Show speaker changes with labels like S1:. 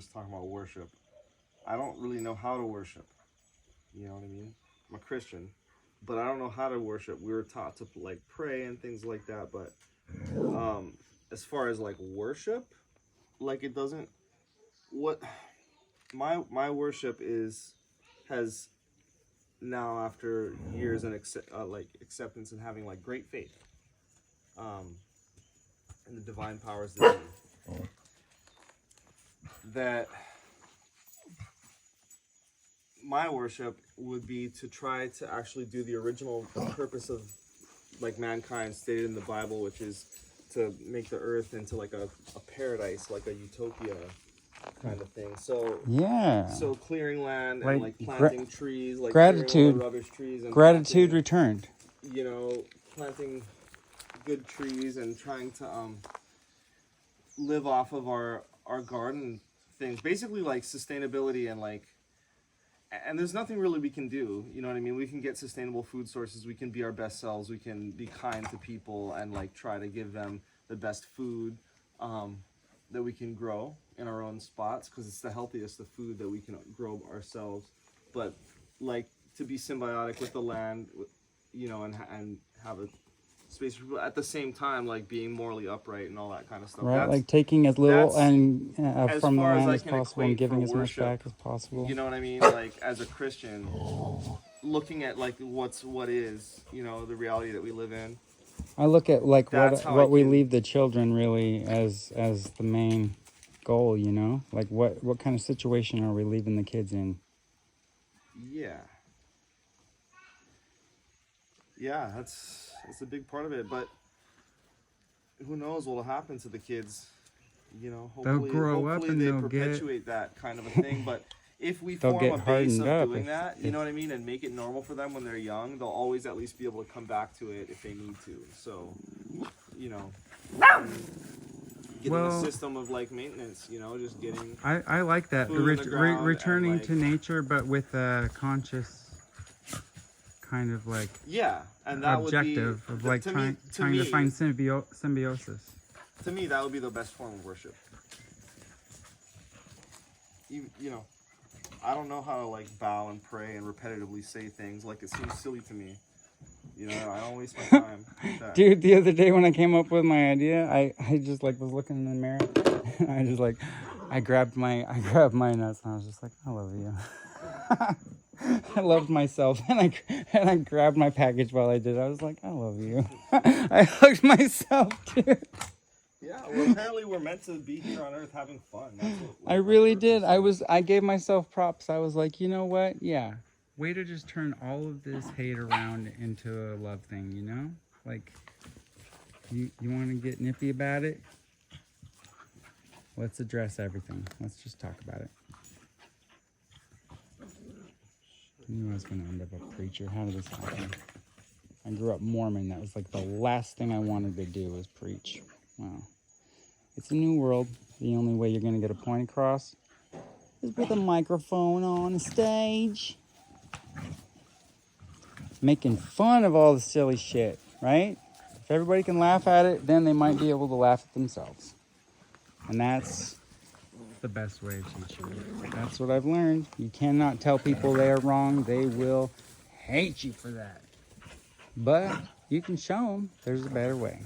S1: Just talking about worship. I don't really know how to worship. You know what I mean? I'm a Christian, but I don't know how to worship. We were taught to like pray and things like that, but as far as like worship, like it doesn't. What my worship is has now after years and like acceptance and having like great faith in the divine powers that be, that my worship would be to try to actually do the original purpose of like mankind stated in the Bible, which is to make the earth into like a paradise, like a utopia kind of thing. So
S2: yeah,
S1: so clearing land
S2: like
S1: and like planting trees, like
S2: gratitude,
S1: clearing all the rubbish trees, and
S2: gratitude
S1: planting,
S2: returned.
S1: you know, planting good trees and trying to live off of our garden things, basically like sustainability. And like, and there's nothing really we can do, you know what I mean? We can get sustainable food sources, we can be our best selves, we can be kind to people and like try to give them the best food that we can grow in our own spots, because it's the healthiest of food that we can grow ourselves. But like to be symbiotic with the land, you know, and have a space for people at the same time, like being morally upright and all that kind of stuff.
S2: Right,
S1: That's,
S2: like taking as little and
S1: as
S2: from the
S1: far as
S2: land
S1: I
S2: as
S1: can
S2: possible and
S1: equate
S2: giving
S1: for
S2: as much
S1: worship.
S2: back as possible.
S1: You know what I mean? Like as a Christian, looking at like what is, you know, the reality that we live in.
S2: I look at like
S1: That's how I
S2: what we
S1: can-
S2: leave the children really as the main goal, you know? Like what kind of situation are we leaving the kids in?
S1: Yeah. Yeah, that's a big part of it, but who knows what'll happen to the kids? You know, hopefully,
S2: grow up and
S1: they
S2: they'll get-
S1: perpetuate that kind of a thing. But if we
S2: They'll
S1: form
S2: get
S1: a base
S2: hardened
S1: of
S2: up
S1: doing
S2: if-
S1: that, you know what I mean, and make it normal for them when they're young, they'll always at least be able to come back to it if they need to. So, you know, getting a
S2: Well-
S1: system of like maintenance, you know, just getting.
S2: I like that.
S1: Food in the ground and,
S2: Returning
S1: like-
S2: to nature, but with a conscious kind of like
S1: Yeah, and that
S2: objective
S1: would
S2: of
S1: be,
S2: like
S1: to
S2: trying
S1: me,
S2: to find symbiosis.
S1: To me, that would be the best form of worship. You know, I don't know how to like bow and pray and repetitively say things. Like it seems silly to me. You know, I don't waste my time with that.
S2: Dude, the other day when I came up with my idea, I just like was looking in the mirror. I just like I grabbed my nuts and I was just like, I love you. I loved myself and I grabbed my package while I did it. I was like, I love you. I hugged myself, dude.
S1: Yeah, well, apparently we're meant to be here on Earth having fun. That's what
S2: I really did. I gave myself props. I was like, you know what? Yeah. Way to just turn all of this hate around into a love thing, you know? Like, you want to get nippy about it? Let's address everything. Let's just talk about it. I knew I was going to end up a preacher. How did this happen? I grew up Mormon. That was like the last thing I wanted to do was preach. Wow. It's a new world. The only way you're going to get a point across is with a microphone on a stage. Making fun of all the silly shit, right? If everybody can laugh at it, then they might be able to laugh at themselves. And that's the best way to teach you. That's what I've learned. You cannot tell people they are wrong. They will hate you for that. But you can show them there's a better way.